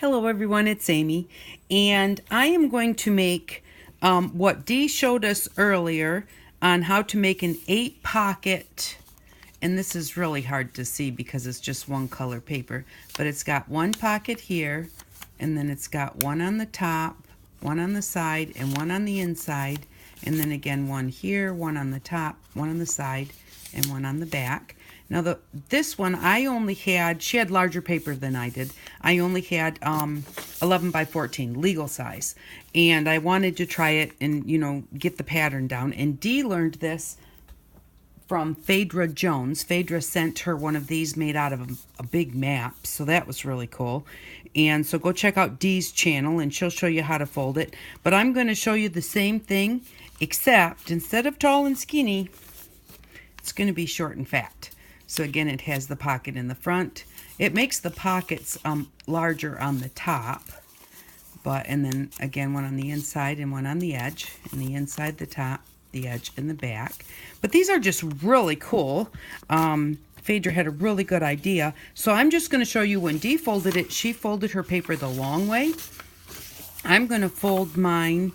Hello everyone, it's Amy, and I am going to make what Dee showed us earlier on how to make an 8-pocket, and this is really hard to see because it's just one color paper, but it's got one pocket here, and then it's got one on the top, one on the side, and one on the inside, and then again one here, one on the top, one on the side, and one on the back. Now this one I only had, she had larger paper than I did. I only had 11 by 14, legal size. And I wanted to try it and, get the pattern down. And Dee learned this from Phaedra Jones. Phaedra sent her one of these made out of a big map. So that was really cool. And so go check out Dee's channel and she'll show you how to fold it. But I'm going to show you the same thing, except instead of tall and skinny, it's going to be short and fat. So again, it has the pocket in the front. It makes the pockets larger on the top, and then again one on the inside and one on the edge, and the inside, the top, the edge, and the back. But these are just really cool. Phaedra had a really good idea. So I'm just going to show you when Dee folded it. She folded her paper the long way. I'm going to fold mine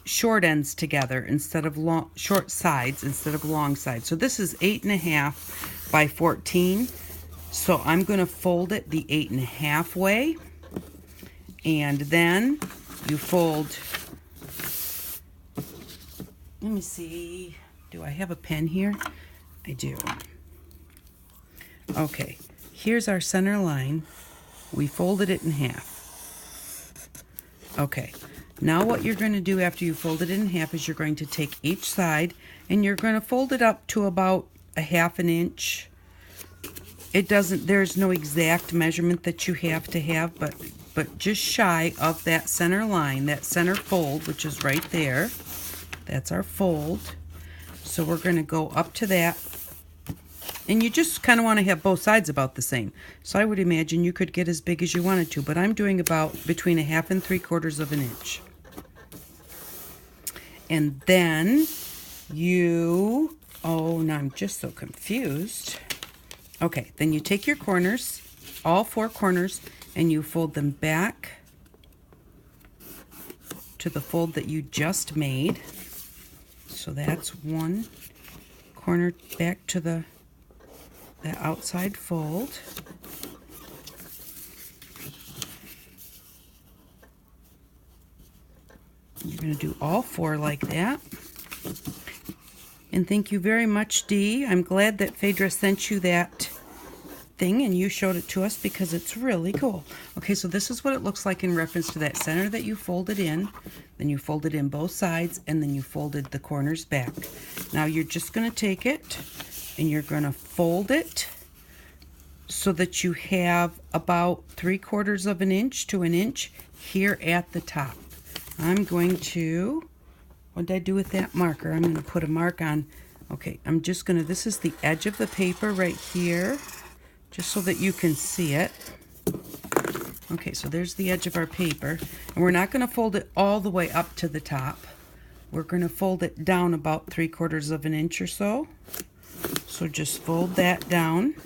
short ends together instead of short sides instead of long sides. So this is 8.5 by 14. So I'm going to fold it the 8.5 way, and then you fold, let me see, do I have a pen here? I do. Okay, here's our center line. We folded it in half. Okay, now what you're going to do after you fold it in half is you're going to take each side and you're going to fold it up to about a 1/2 inch. There's no exact measurement that you have to have, but just shy of that center line, that center fold, which is right there. That's our fold. So we're going to go up to that, and you just kind of want to have both sides about the same. So I would imagine you could get as big as you wanted to, but I'm doing about between 1/2 and 3/4 of an inch. And then now I'm just so confused. Okay, then you take your corners, all 4 corners, and you fold them back to the fold that you just made. So that's one corner back to the outside fold. You're going to do all 4 like that. And thank you very much, Dee. I'm glad that Phaedra sent you that thing and you showed it to us because it's really cool. Okay, so this is what it looks like in reference to that center that you folded in. Then you folded in both sides, and then you folded the corners back. Now you're just going to take it and you're going to fold it so that you have about 3/4 of an inch to an inch here at the top. I'm going to, what did I do with that marker? I'm going to put a mark on. Okay, I'm just going to, this is the edge of the paper right here, just so that you can see it. Okay, so there's the edge of our paper. And we're not going to fold it all the way up to the top. We're going to fold it down about 3/4 of an inch or so. So just fold that down,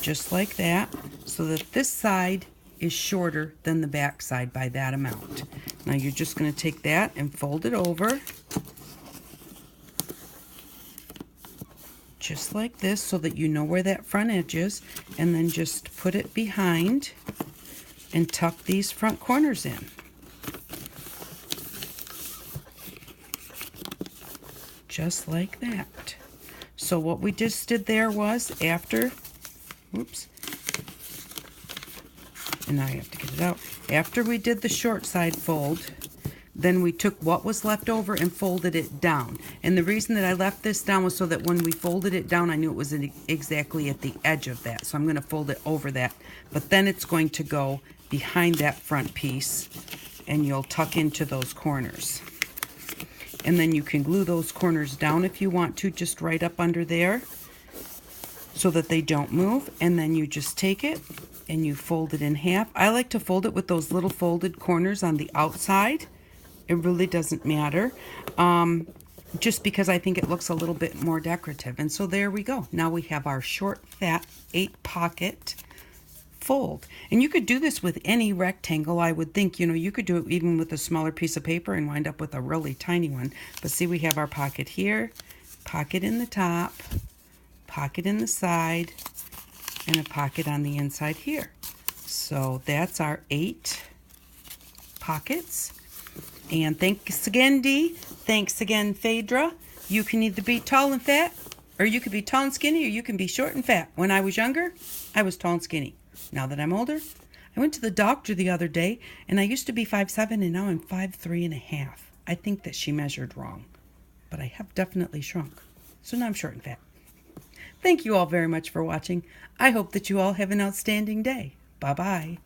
just like that, so that this side is shorter than the back side by that amount. Now you're just going to take that and fold it over just like this so that you know where that front edge is, and then just put it behind and tuck these front corners in. Just like that. So what we just did there was after, and now I have to get it out. After we did the short side fold, then we took what was left over and folded it down. And the reason that I left this down was so that when we folded it down, I knew it was exactly at the edge of that. So I'm going to fold it over that. But then it's going to go behind that front piece, and you'll tuck into those corners. And then you can glue those corners down if you want to, just right up under there, so that they don't move. And then you just take it and you fold it in half. I like to fold it with those little folded corners on the outside. It really doesn't matter, just because I think it looks a little bit more decorative. And so there we go. Now we have our short, fat 8-pocket fold. And you could do this with any rectangle, I would think. You could do it even with a smaller piece of paper and wind up with a really tiny one. But see, we have our pocket here, pocket in the top, pocket in the side, and a pocket on the inside here. So that's our 8 pockets. And thanks again, Dee. Thanks again, Phaedra. You can either be tall and fat, or you could be tall and skinny, or you can be short and fat. When I was younger, I was tall and skinny. Now that I'm older, I went to the doctor the other day, and I used to be 5'7", and now I'm 5'3½". I think that she measured wrong, but I have definitely shrunk. So now I'm short and fat. Thank you all very much for watching. I hope that you all have an outstanding day. Bye-bye.